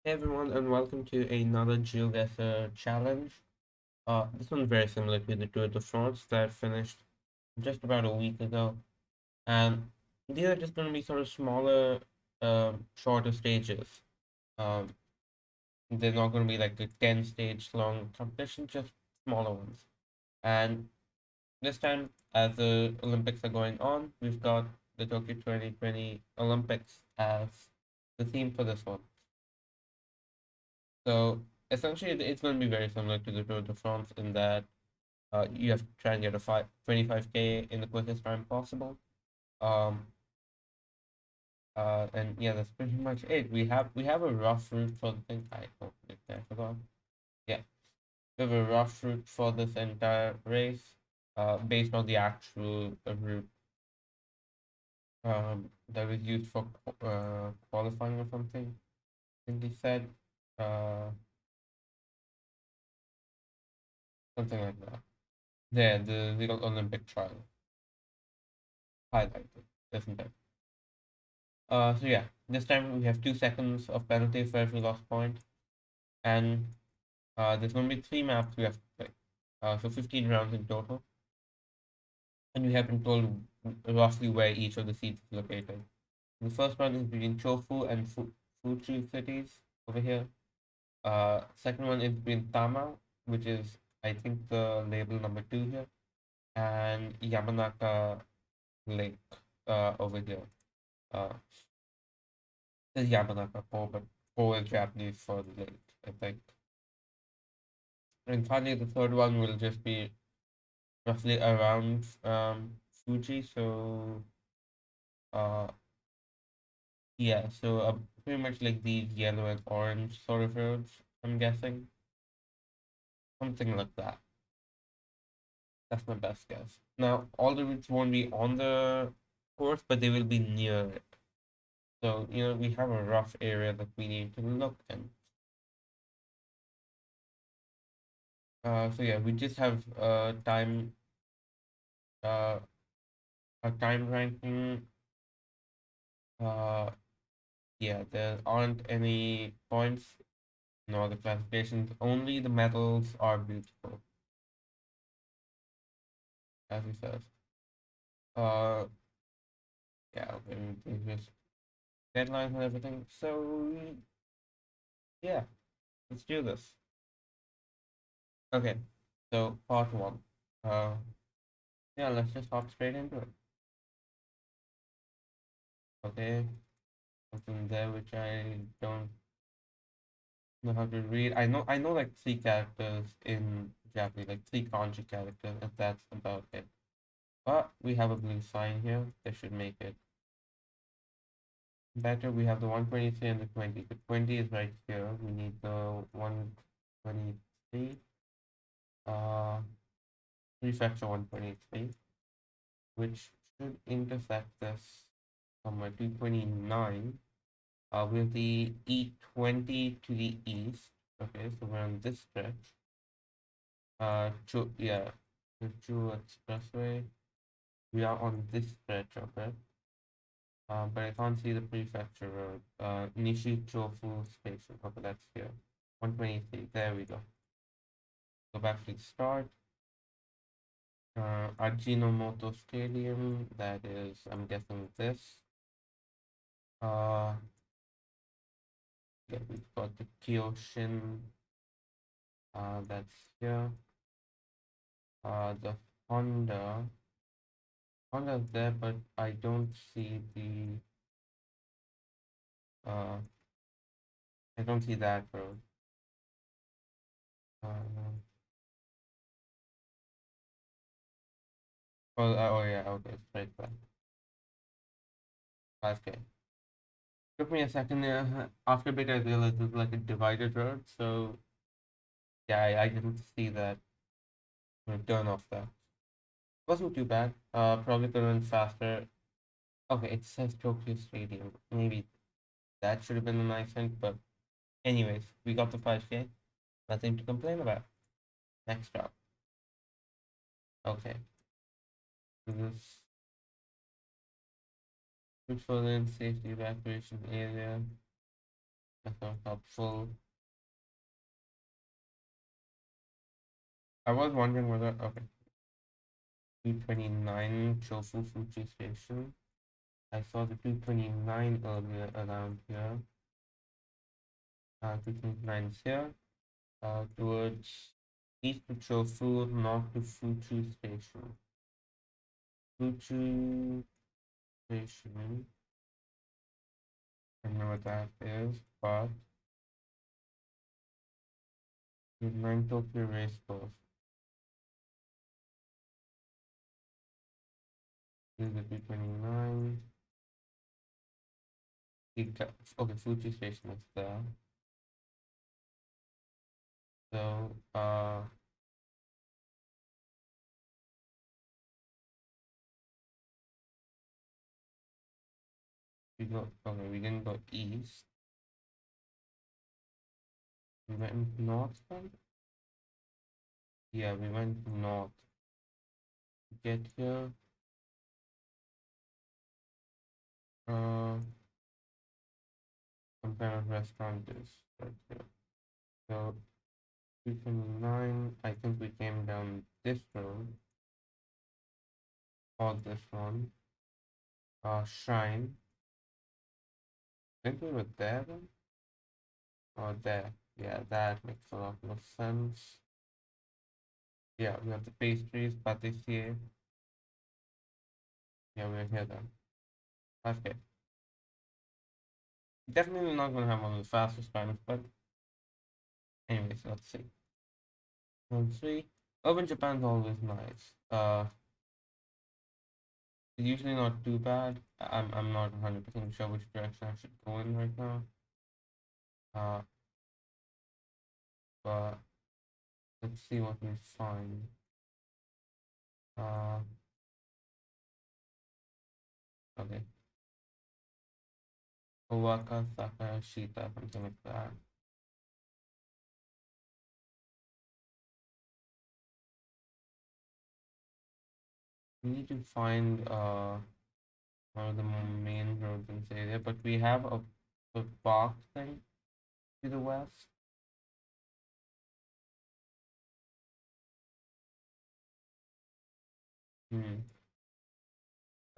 Hey everyone, and welcome to another GeoGuessr challenge. This one's very similar to the Tour de France that finished just about a week ago, and these are just going to be sort of smaller, shorter stages. Um, they're not going to be like a 10 stage long competition, just smaller ones. And this time, as the Olympics are going on, we've got the Tokyo 2020 Olympics as the theme for this one. So essentially, it's going to be very similar to the Tour de France in that you have to try and get a 25K in the quickest time possible. Um, and yeah, that's pretty much it. We have a rough route for the thing. I forgot. Yeah, we have a rough route for this entire race, based on the actual route that was used for qualifying or something. I think he said uh something like that. Yeah, the Olympic trial highlighted, isn't it? So yeah, this time we have 2 seconds of penalty for every lost point, and there's going to be 3 maps we have to play. So 15 rounds in total, and we have been told roughly where each of the seats is located. The first one is between Chofu and Fuchu cities over here. Second one is between Tama, which is I think the label number 2 here, and Yamanaka Lake over here. Uh, this is Yamanaka Po, but Po is Japanese for the lake, I think. And finally, the third one will just be roughly around Fuji. So uh, yeah, so pretty much like these yellow and orange sort of roads, I'm guessing. Something like that. That's my best guess. Now, all the routes won't be on the course, but they will be near it. So, we have a rough area that we need to look in. So yeah, we just have uh, a time ranking. Uh, yeah, there aren't any points. No, the classifications. Only the medals are beautiful, as he says. Uh, yeah, and there's just deadlines and everything. So yeah, let's do this. Okay, so part one. Uh, yeah, let's just hop straight into it. Okay, something there which I don't know how to read. I know like 3 characters in Japanese, like 3 kanji characters, and that's about it. But we have a blue sign here. That should make it better. We have the 123 and the 20. The 20 is right here. We need the 123. Uh, Prefecture 123, which should intersect this somewhere 229. With the E20 to the east. Okay, so we're on this stretch. Yeah, the Chu Expressway. We are on this stretch of it. But I can't see the prefecture road. Nishi-Chofu Station. Okay, that's here. 123. There we go. Go back to the start. Ajinomoto Stadium. That is, I'm guessing this. Uh, yeah, we've got the Kyoshin. That's here. The Honda. Honda's there, but I don't see the. Uh, I don't see that road. Uh, oh yeah, okay, it's right there. 5K. Took me a second. After a bit, I realized it was like a divided road. So yeah, I didn't see that turn off there. Wasn't too bad. Probably could have been faster. Okay, it says Tokyo Stadium. Maybe that should have been a nice hint. But anyways, we got the 5K. Nothing to complain about. Next stop. Okay. This food for the safety evacuation area. That's not helpful. I was wondering whether, okay, 229 Chofu Fuji Station. I saw the 229 earlier around here. 229 is here. Towards east to Chofu, north to Fuchu Station. Fuchu Station. I don't know what that is, but 229 Tokyo Race Course. This is the 229. Okay, Fuji Station is there. So, okay, we didn't go east. We went north then? Yeah, we went north. Get here. Some kind of restaurant is right here. So 229, I think we came down this road. Or this one. Shrine. I think we were there then? Or there. Yeah, that makes a lot more sense. Yeah, we have the pastries, pâtissier. Yeah, we're here then. Okay. Definitely not gonna have one of the fastest times, but anyways, let's see. 1-3. Urban Japan's always nice. It's usually not too bad. I'm not 100% sure which direction I should go in right now. Uh, but let's see what we find. Uh, okay. Owaka, Saka, Shita, something like that. We need to find one of the main roads in this area, but we have a park thing to the west. I'm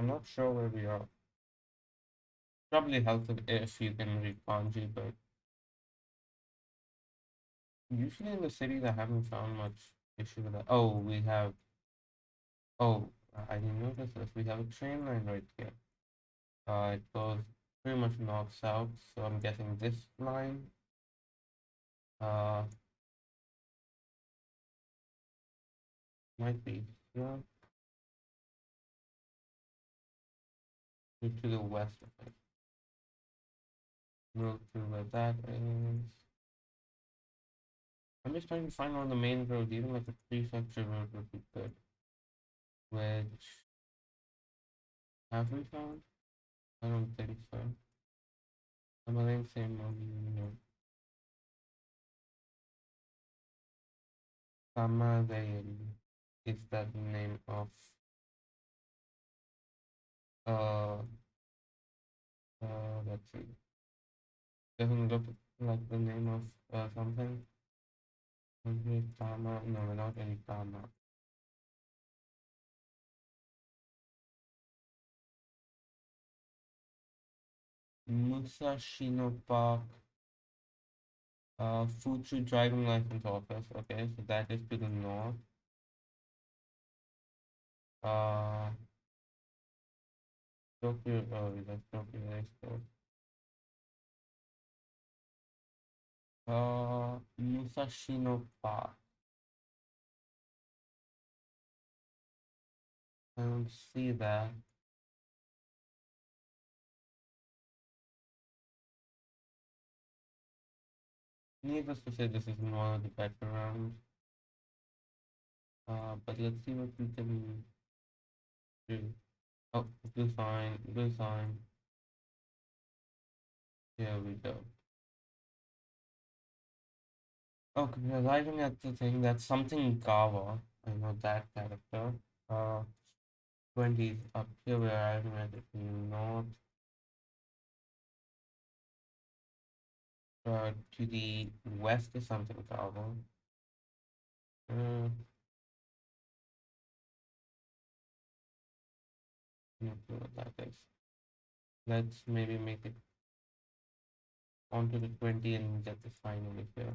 not sure where we are. Probably helps if you can read kanji, but usually in the cities I haven't found much issue with that. Oh, we have. Oh, I didn't notice this. We have a train line right here. It goes pretty much north south, so I'm guessing this line. Uh, might be here to the west of it. Road to where that is. I'm just trying to find one of the main roads, even like a prefecture road would be good. Which have we found? I don't think so. I'm going to say no. Samazayan is that name of uh let's see. Doesn't look like the name of something. Tama, no, without any Tama. Musashino Park, Fuchu driving license office. Okay, so that is to the north. Uh, Tokyo, oh, that's Tokyo Race. Musashino Park. I don't see that. Needless to say, this is one of the better rounds. But let's see what we can do. Oh, blue sign, blue sign. Here we go. Okay, we're arriving at the thing that's something Gawa. I know that character. Uh, 20s up here. We're arriving at the north. To the west is something Tower. Uh, not sure what that is. Let's maybe make it onto the 20 and get the finally here.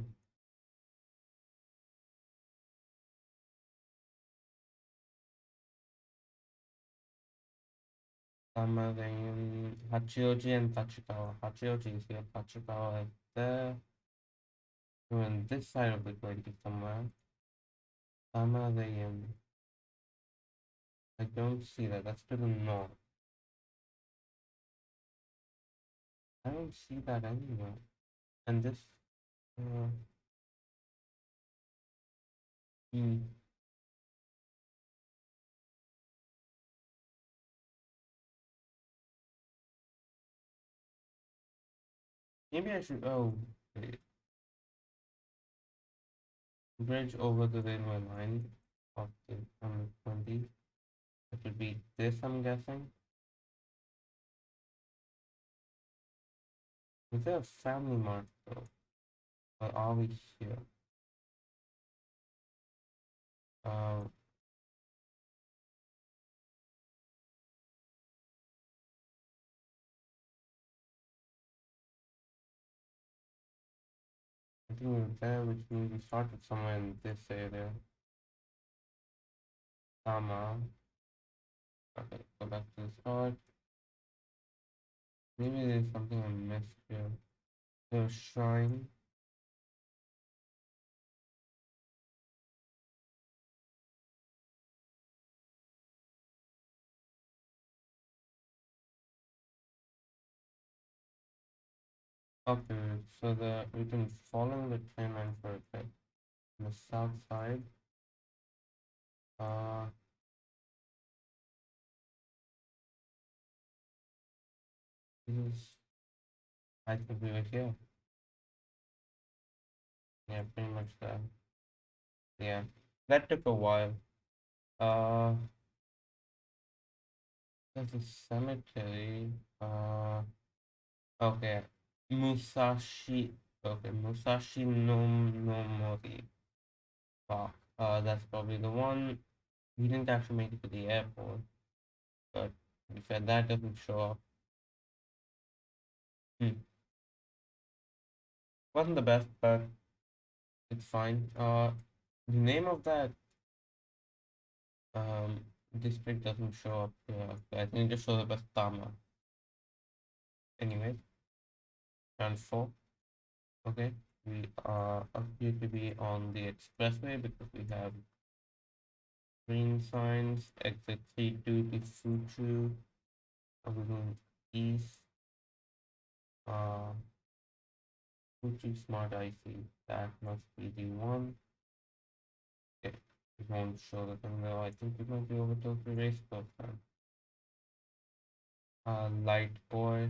Then Hachioji and Tachikawa. Hachioji is here, Tachikawa is there. So on this side of the 20 somewhere. Then I don't see that. That's to the north. I don't see that anywhere. And this, uh, hmm, maybe I should. Oh, wait. Bridge over the railway line of the 20. It would be this, I'm guessing. Is there a family mart though? Or are we here? Uh, I think we were there, which means we started somewhere in this area. Tama. Okay, go back to the start. Maybe there's something I missed here. The shrine. Okay, so we can follow the train line for a bit. On the south side. Uh, this is, I think we were here. Yeah, pretty much that. Yeah, that took a while. Uh, there's a cemetery. Okay. Musashi. Okay, Musashi no Mori Park. That's probably the one. We didn't actually make it to the airport, but to be fair, that doesn't show up. Hmm. Wasn't the best, but it's fine. The name of that um district doesn't show up here. I think it just shows up as Tama. Anyway, round four. Okay, we appear to be on the expressway because we have green signs. Exit 32 to Fuchu. We're going east. Uh, Fuchu Smart IC. That must be the one. Okay, it won't show the thing though. I think we might be over Tokyo Race Course then. Light boy.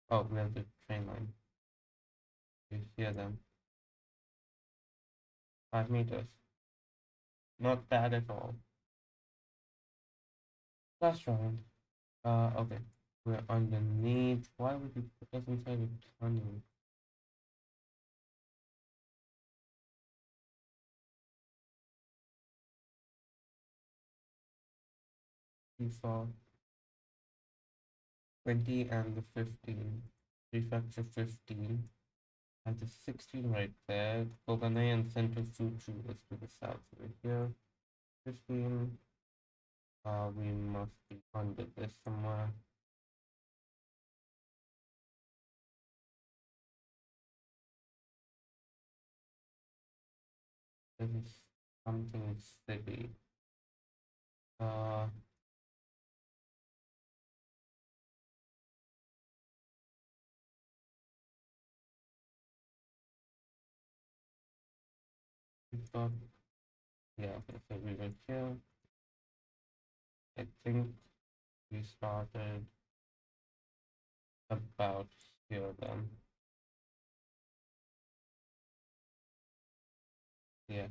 Oh, we have the train line. You hear them. 5 meters. Not bad at all. Last round. Okay. We're underneath. Why would you put us inside a tunnel? Too far. 20 and the 15. Prefecture 15. And the 16 right there. Koganei and Central Fuchu is to the south right here. 15. We must be under this somewhere. This is something city. Uh, we got, yeah, okay, so we went here. I think we started about here then. Yeah,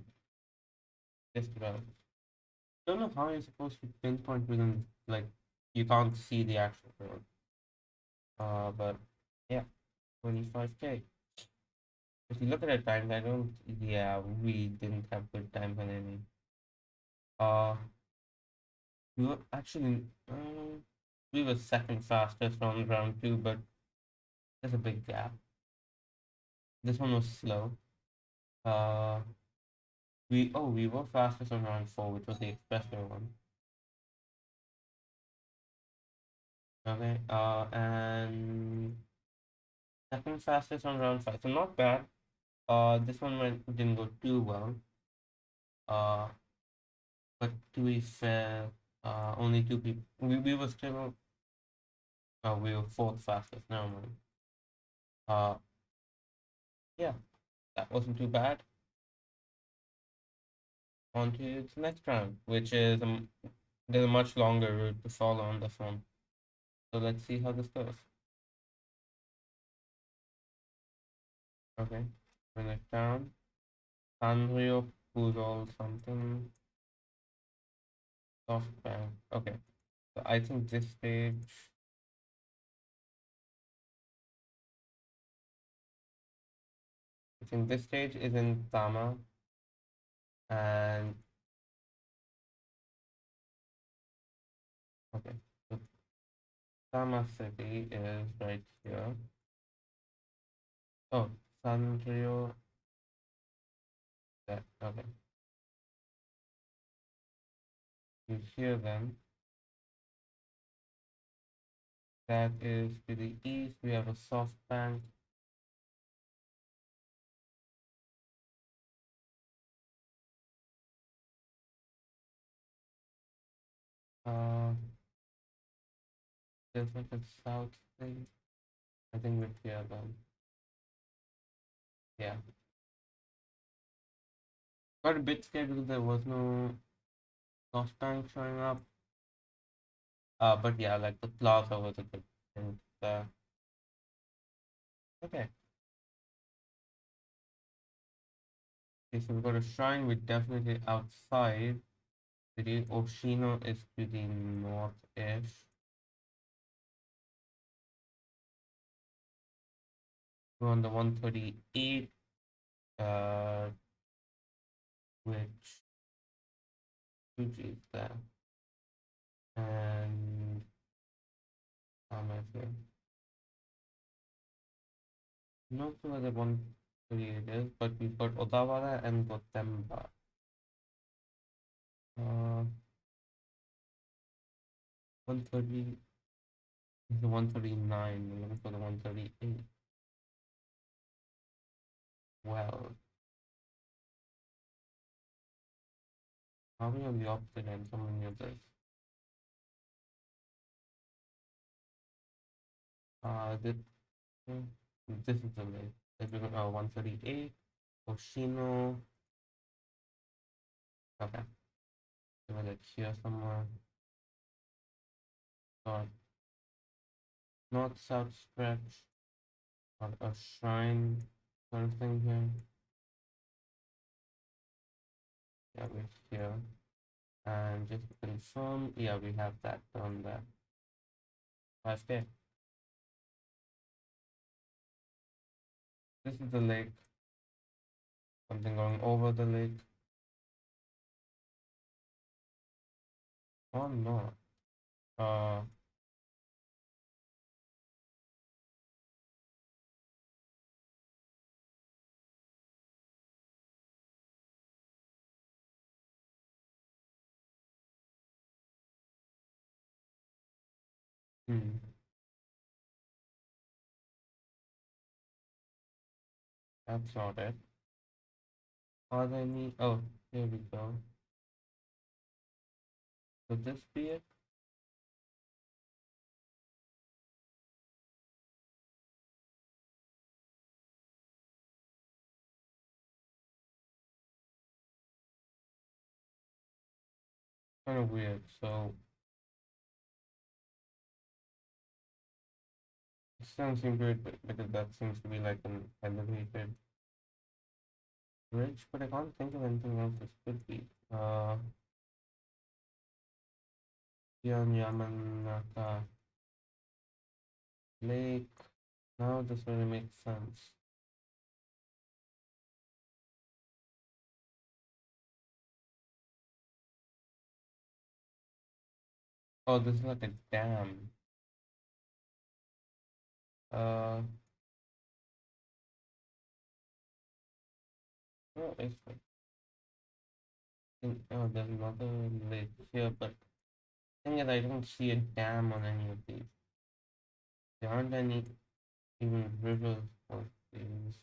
just about. Don't know how you're supposed to pinpoint within, like, you can't see the actual road. But yeah, 25K. if you look at the times, I don't. Yeah, we didn't have good times on any. Uh, we were actually we were second fastest on round two, but there's a big gap. This one was slow. Uh, we were fastest on round four, which was the expressway one. Okay. And second fastest on round five, so not bad. This one didn't go too well. Uh, but to be fair, only two people. We were still. We were fourth fastest. Never mind. Uh, yeah, that wasn't too bad. On to the next round, which is there's a much longer route to follow on this one. So let's see how this goes. Okay, bring it down. Sanrio Poodle something. SoftBank. Okay, so I think this stage. I think this stage is in Tama, and okay, so Tama City is right here. Oh, Sanrio. That okay. You here then. That is to the east. We have a SoftBank. Uh, there's like a south thing. I think we're here then. Yeah. Got a bit scared because there was no SoftBank showing up. But yeah, like the plaza was a good thing there. Okay. Okay, so we've got a shrine. We're definitely outside. City Oshino is to the north-ish. We're on the 138, which Fuji is there. And I say not sure where the 138 is, but we've got Odawara and Gotemba. Uh, 130 is the 139. We're looking for the 138. Well, are we on the opposite end? Someone near this. This, this is the way. If we go 138, Oshino. Okay, so we're like here somewhere. Or north south stretch, or a shrine sort of thing here. Yeah, we're here. And just to confirm, yeah, we have that on there. 5K. This is the lake. Something going over the lake. Oh no. Uh, hmm. That's not it. Are there any? Oh, here we go. Could this be it? Kind of weird. So it doesn't seem weird because that seems to be like an elevated bridge, but I can't think of anything else this could be. Yamanaka Lake. Now this really makes sense. Oh, this is like a dam. Uh, no, it's like, oh, there's another lake here, but thing is, I don't see a dam on any of these. There aren't any even rivers or things.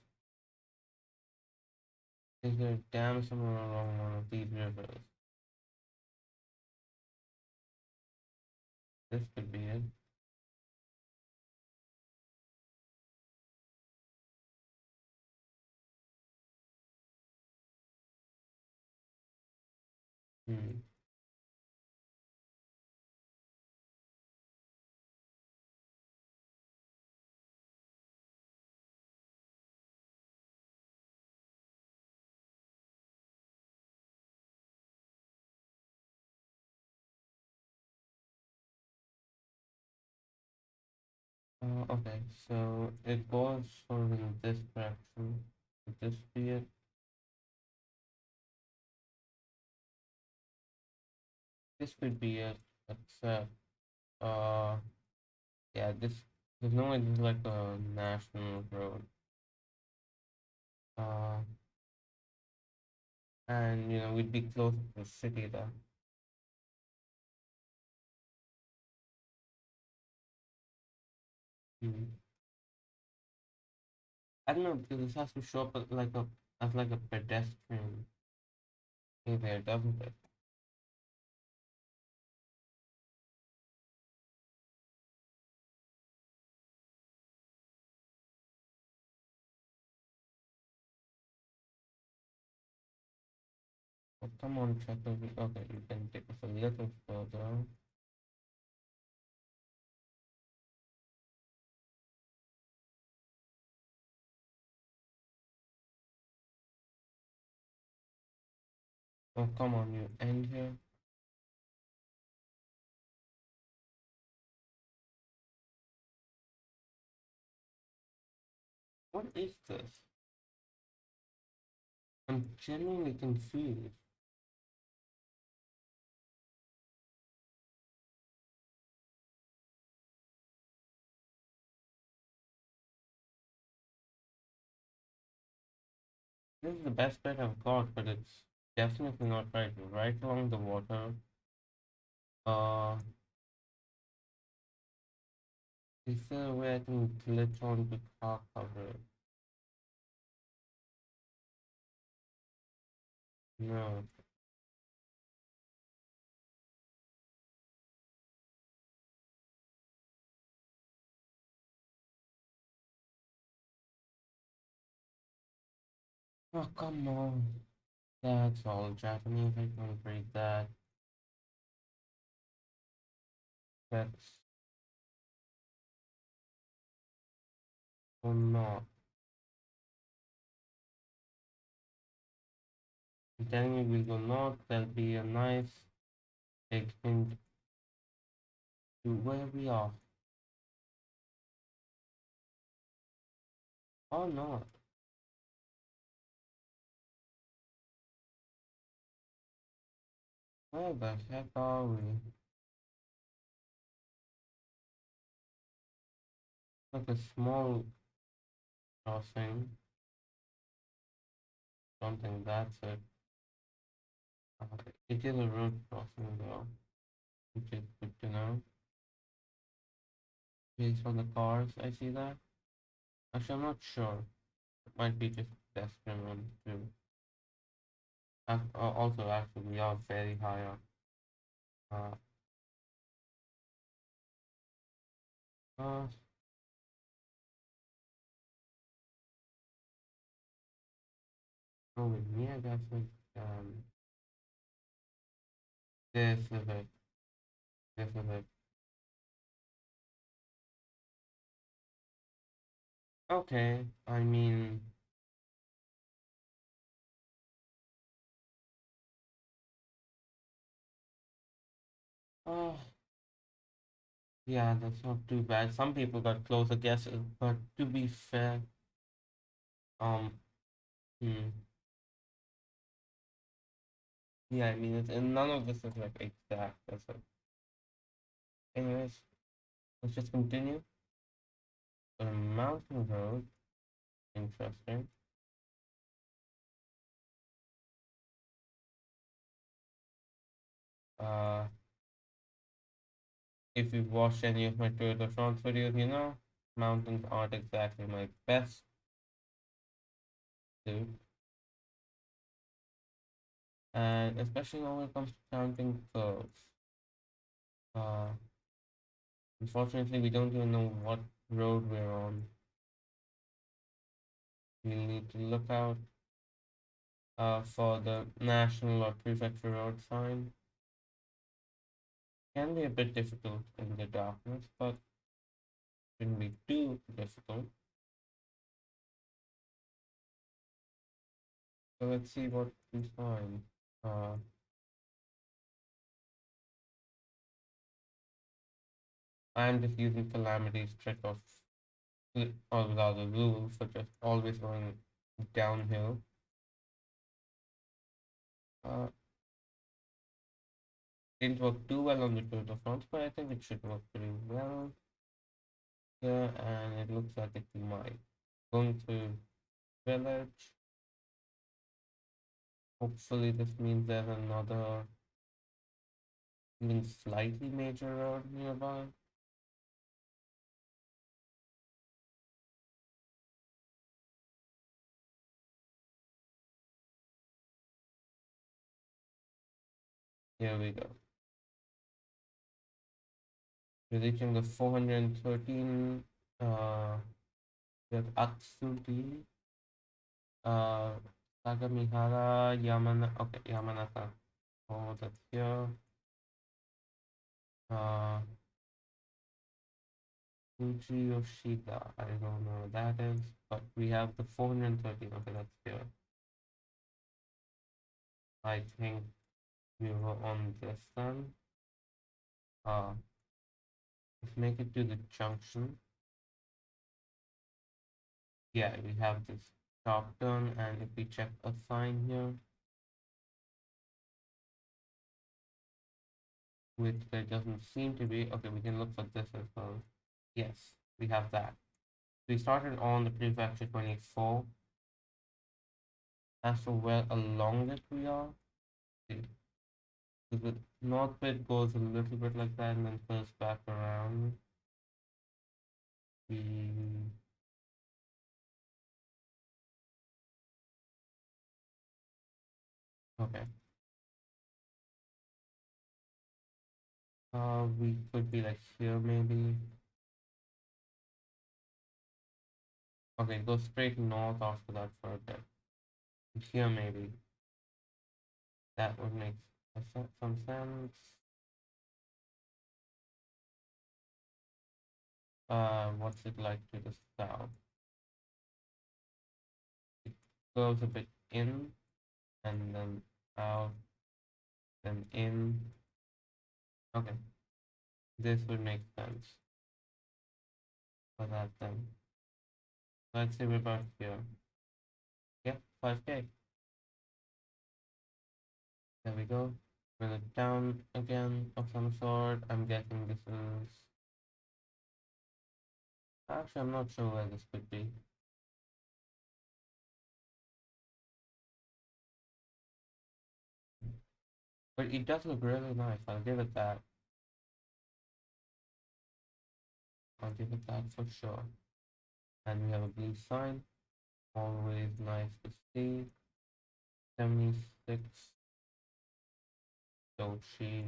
Is there a dam somewhere along one of these rivers? This could be it. Hmm. Okay, so it goes sort of in this direction. Could this be it? This could be it, except, uh, yeah, there's no way this is like a national road. Uh, and, we'd be close to the city there. Hmm. I don't know, because this has to show up as like a pedestrian area, doesn't it? Oh, come on, check over. Okay, you can take us a little further. Oh, come on, you end here. What is this? I'm genuinely confused. This is the best bet I've got, but it's definitely not right. Right along the water. Uh, is there a way I can glitch onto car cover? No. Oh, come on. That's all Japanese. I can't read that. That's or not. I'm telling you, we'll go north. There'll be a nice big hint to where we are. Or not. Where the heck are we? Like a small crossing. Don't think that's it. It is a road crossing though, which is good to know. Based on the cars, I see that. Actually, I'm not sure. It might be just pedestrian one too. Also, actually, we are very high up. Uh, uh, Over here, that's like, this is it. This is it. Okay, I mean, uh, yeah, that's not too bad. Some people got closer guesses, but to be fair, um, hmm, yeah, I mean, and none of this is like exact. That's it. Anyways, let's just continue. A mountain road, interesting. Uh, if you've watched any of my Tour de France videos, you know mountains aren't exactly my best suit, and especially when it comes to counting curves. Uh, Unfortunately, we don't even know what road we're on. We'll need to look out for the national or prefecture road sign. Can be a bit difficult in the darkness, but shouldn't be too difficult. So let's see what we find. Uh, I'm just using Calamity's trick of, or rather rule for just always going downhill. Uh, didn't work too well on the Tour de France, but I think it should work pretty well here, and it looks like it might. Going through village. Hopefully this means there's another, even slightly major road nearby. Here we go. We're reaching the 413 with Atsugi, uh, Sagamihara, Yamanaka. Oh, that's here. Uh, Fuji Yoshida. I don't know what that is, but we have the 413. Okay, that's here. I think we were on this one. Uh, let's make it to the junction. Yeah, we have this top turn, and if we check a sign here, which there doesn't seem to be, okay, we can look for this as well. Yes, we have that. We started on the prefecture 24. As for where along it we are, see, so the north bit goes a little bit like that and then curves back around. We okay. We could be like here maybe. Okay, go straight north after that for a bit. Here maybe. That would make some sense. What's it like to the south? It goes a bit in and then out, then in. Okay, this would make sense for that then. Let's see we're about here. Yeah, 5K. There we go. Bring it down again of some sort. I'm guessing this is. Actually, I'm not sure where this could be. But it does look really nice. I'll give it that. I'll give it that for sure. And we have a blue sign. Always nice to see. 76 Doshi.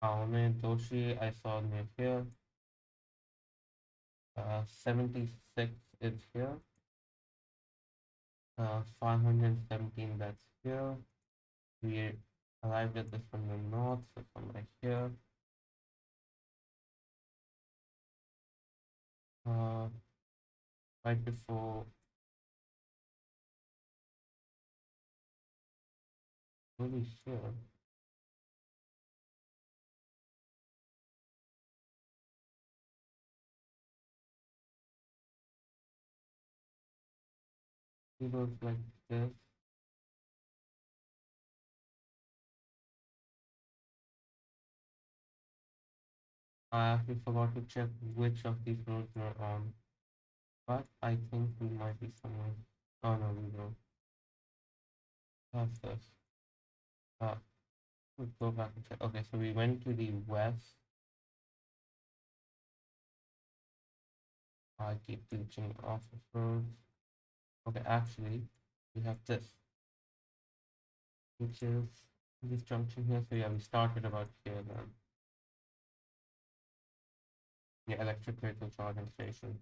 Aome Doshi I saw near here. 76 is here. 517 that's here. We arrived at this from the north, so from right here. Uh, right before, really sure. It goes like this. I actually forgot to check which of these roads we're on, but I think we might be somewhere. Oh no, we don't. That's this. Uh, we'll go back and check. Okay, so we went to the west. I keep glitching off of roads. Okay, actually, we have this, which is this junction here. So yeah, we started about here then. Yeah, electric vehicle charging station.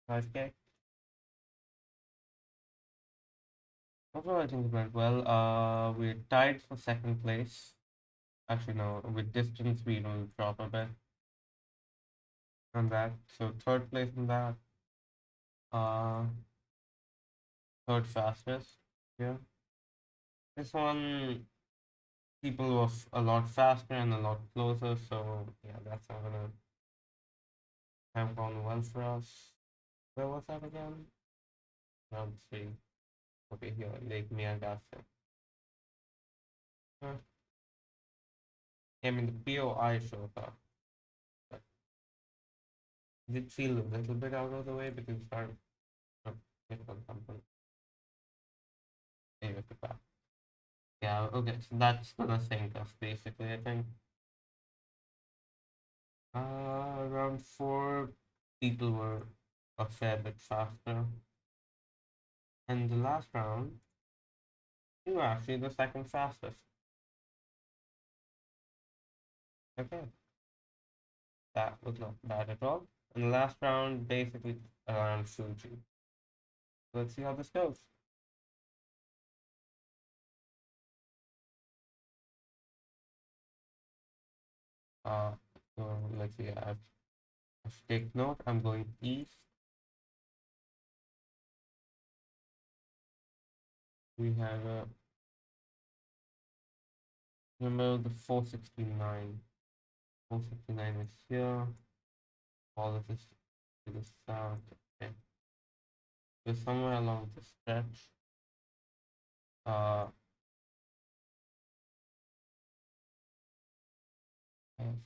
5K. Overall, I think it went well. We're tied for second place. Actually, no, with distance, we will drop a bit on that. So third place in that. Uh, third fastest. Yeah. This one, people were a lot faster and a lot closer. So yeah, that's not gonna have gone well for us. Where was that again? Round three. Okay, here, Lake Miyagase. Huh. I mean, the POI showed up. But did feel a little bit out of the way because it started to hit on something. Anyway, goodbye. Yeah, okay, so that's gonna sink us basically, I think. Around four people were a fair bit faster. And the last round, you were actually the second fastest. Okay, that was not bad at all. And the last round, basically around Fuji. Let's see how this goes. Uh, so let's see, I should take note, I'm going east. We have remember the 469. 469 is here. All of this to the south. Okay. So somewhere along the stretch. Uh,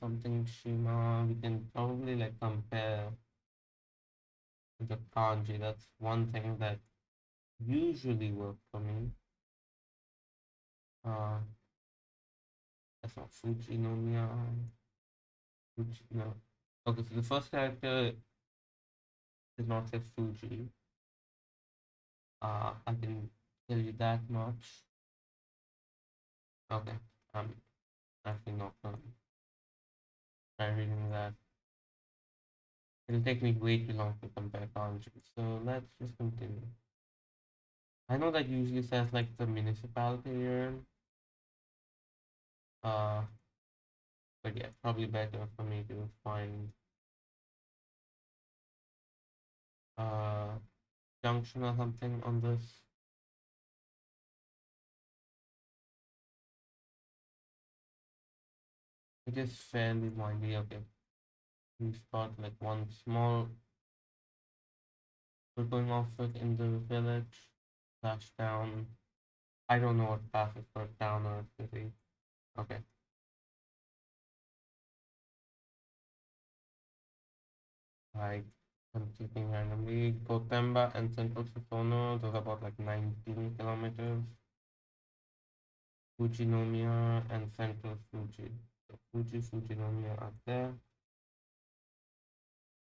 something Shima. We can probably like compare the kanji. That's one thing that usually works for me. Uh, that's not Fuji no Miya. Fuji no. Okay, so the first character does not say Fuji. I can tell you that much. Okay, I'm actually not gonna try reading that. It'll take me way too long to compare kanji. So let's just continue. I know that usually says like the municipality you're in. Uh, but yeah, probably better for me to find uh junction or something on this. It is fairly windy. Okay, we spot like one small. We're going off it in the village. Slash town. I don't know what passes for town or city. Okay. I am keeping randomly. Gotemba and Central Susono, those are about like 19 kilometers. Fujinomiya and Central Fuji. So Fujinomiya are there.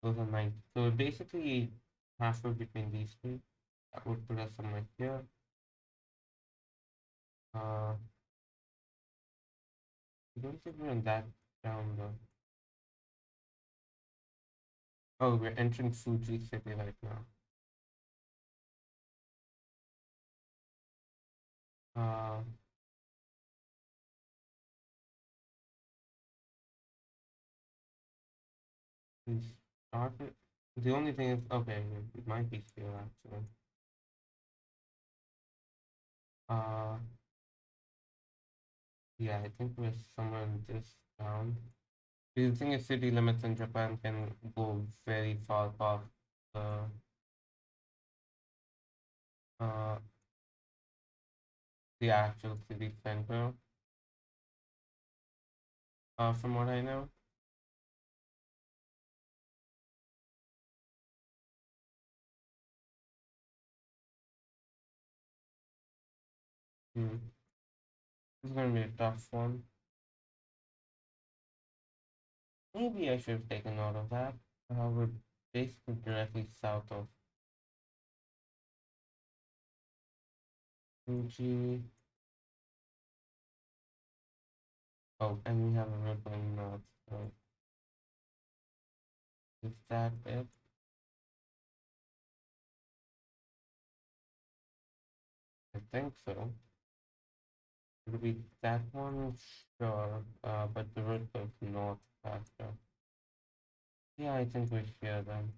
Those are 90. So basically halfway between these two. That would put us somewhere here. Uh, I don't think we're in that down though. Oh, we're entering Fuji City right now. Uh, we started. The only thing is, okay, it might be here actually. Uh, yeah, I think we're somewhere in this town. The thing is, city limits in Japan can go very far past the uh, the actual city center. From what I know. Hmm. This is gonna be a tough one. Maybe I should have taken note of that. We're basically directly south of Fuji. Oh, and we have a rippling north. So is that it? I think so. It'll be that one, sure. But the road goes north faster. Yeah, I think we're here then.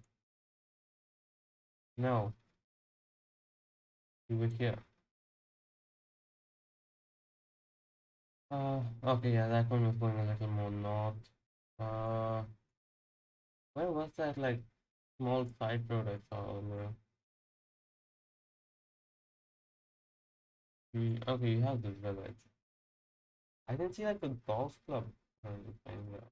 No, we were here. Okay, yeah, that one was going a little more north. Uh, where was that like small side road I saw earlier? Okay, you have this village. I didn't see like a golf club or anything there.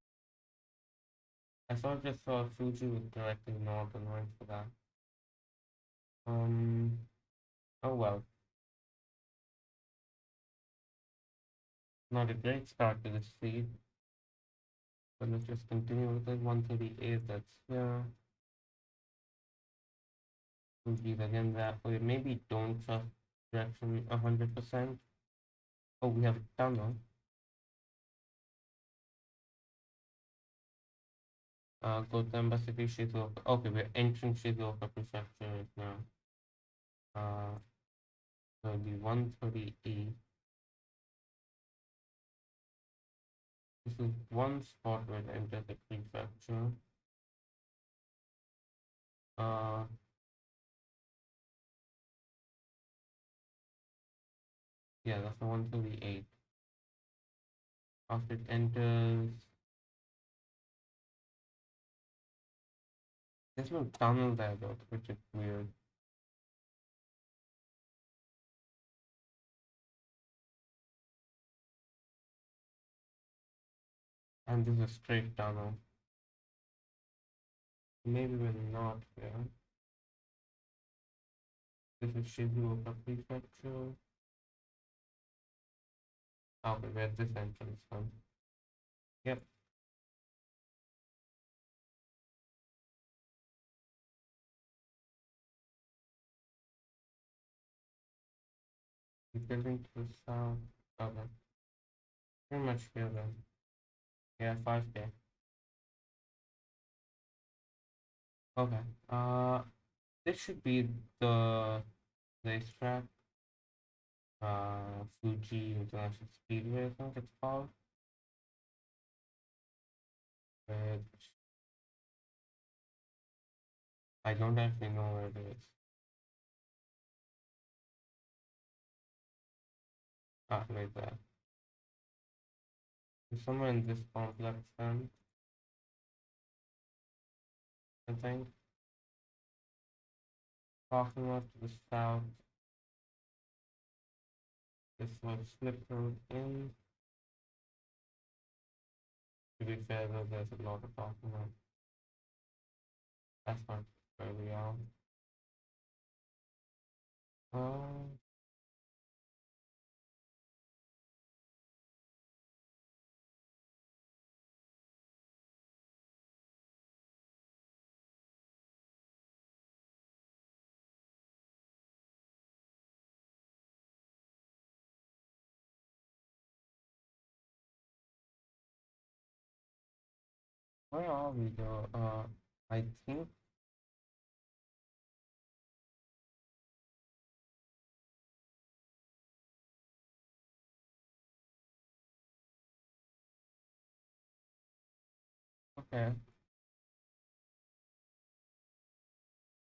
I just saw Fuji was directly north and went for that. Um, oh well, not a great start to the seed, but let's just continue with it. 138, that's here. Fuji's again that way. Maybe don't trust direction 100%. Oh, we have a tunnel. Gotemba City, Shizuoka. Okay, we're entering Shizuoka Prefecture right now. So the 138. This is one spot where it enters the prefecture. Uh, yeah, that's the 138. After it enters, there's no tunnel there though, which is weird. And this is a straight tunnel. Maybe we're not here. This is Shizuoka Prefecture. Okay, we're at this entrance one. Yep, we're building to the south. Okay, pretty much here then. Yeah, 5K. Okay. This should be the racetrack. Fuji International Speedway, I think it's called. Which I don't actually know where it is. Right there. It's somewhere in this complex then, I think. Parking lot to the south. This was slip road in. To be fair though, there's a lot of parking lot. That's not where we are. Uh, where are we though? I think, okay,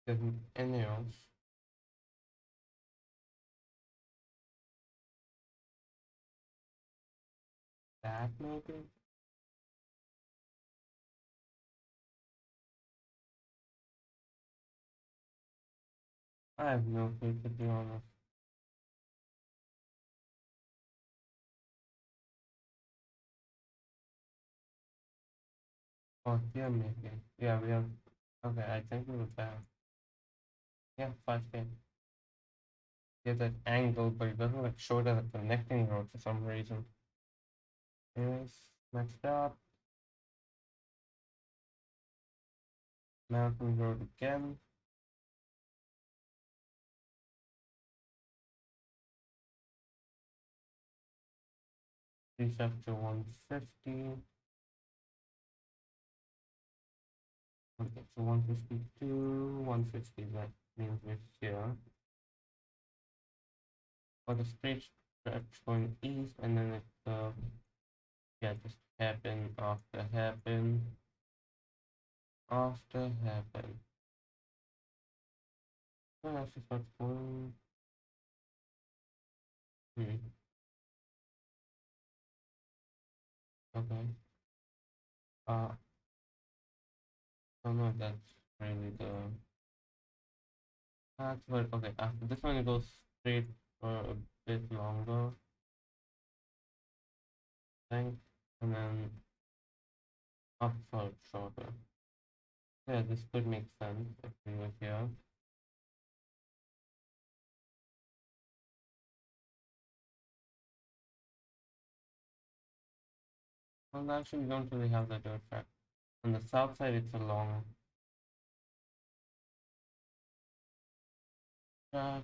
there's any else. That maybe? I have no clue to be honest. Oh, here maybe. Yeah, we have. Okay, I think we were there. Yeah, 5K. get that angle, but it doesn't like show it as a connecting road for some reason. Anyways, next up, mountain road again. Reach up to 150. Okay, so 152, 150, that means we're here. Got a straight stretch going east, and then it, yeah, just happen after happen after happen. So that's just what's going. Okay. Uh, I don't know if that's really the. That's what. Okay. After this one, it goes straight for a bit longer, I think, and then up for shorter. Yeah, this could make sense if we were here. Well, actually, we don't really have the dirt track. On the south side, it's a long track.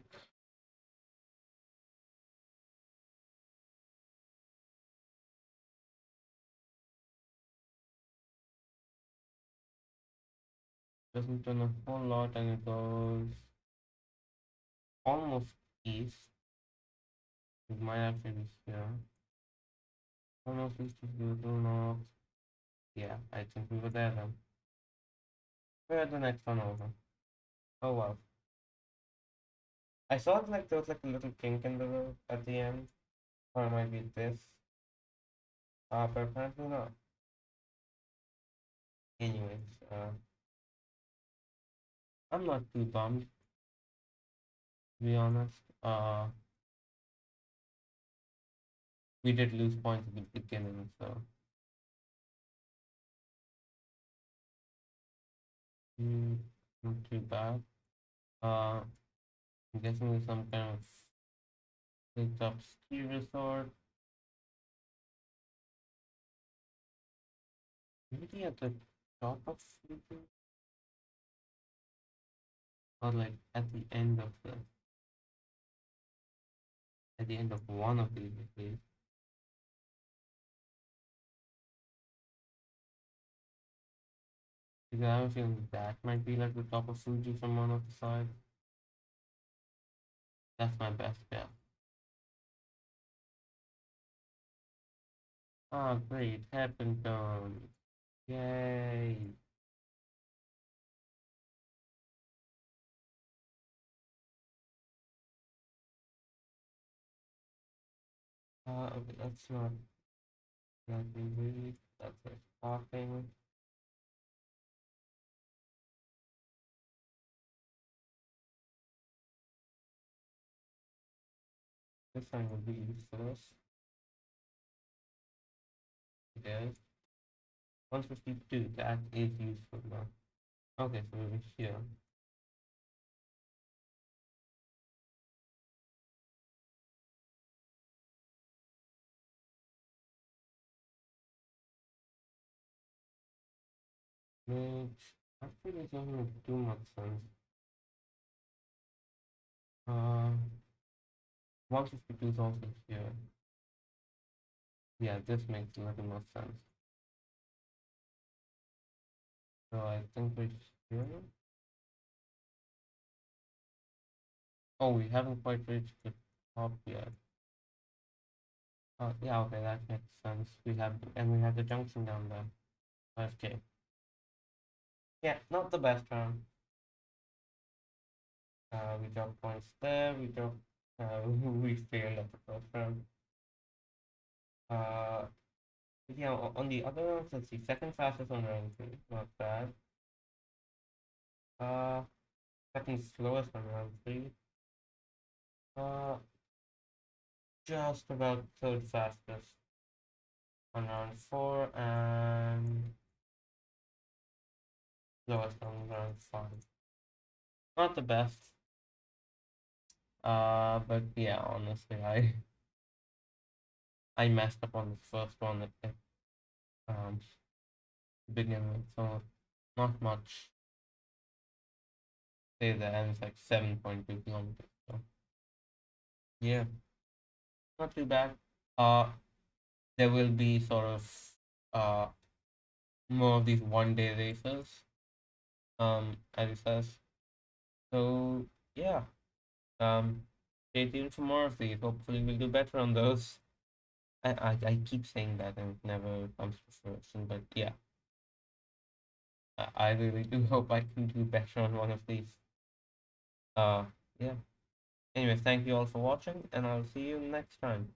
Doesn't turn a whole lot, and it goes almost east. It might actually be here. Almost east of the little north. Yeah, I think we were there then. We're at the next one over. Oh wow. I saw it like there was like a little kink in the road at the end. Or it might be this. But apparently not. Anyways, I'm not too bummed, to be honest. We did lose points at the beginning, so mm, not too bad. I'm guessing there's some kind of hilltop ski resort. Maybe at the top of Fuji? Or like at the end of one of these at least. Because I have a feeling that might be like the top of Fuji from one of the sides. That's my best bet. Ah, great, happened done. Yay. Okay, that's not nothing really. That's like parking. This one will be useless. Yes. 152, that is useful now. Okay, so we're here. Which actually doesn't make too much sense. 152 is also here. Yeah, this makes a little more sense. So I think we're here. Oh, we haven't quite reached the top yet. Yeah, okay, that makes sense. We have the junction down there. 5K. Yeah, not the best round. We dropped points there. We failed at the first round. Uh, yeah, on the other rounds, let's see. Second fastest on round three, not bad. Uh, second slowest on round three. Uh, just about third fastest on round four, and lowest on round five. Not the best. But yeah, honestly, I messed up on the first one at the um beginning with, so not much say there, and it's like 7.2 kilometers. So yeah, not too bad. Uh, there will be sort of uh more of these 1 day races, as it says. So yeah, um, stay tuned for more of these. Hopefully, we'll do better on those. I keep saying that and it never comes to fruition, but yeah, I really do hope I can do better on one of these. Uh, yeah. Anyways, thank you all for watching, and I'll see you next time.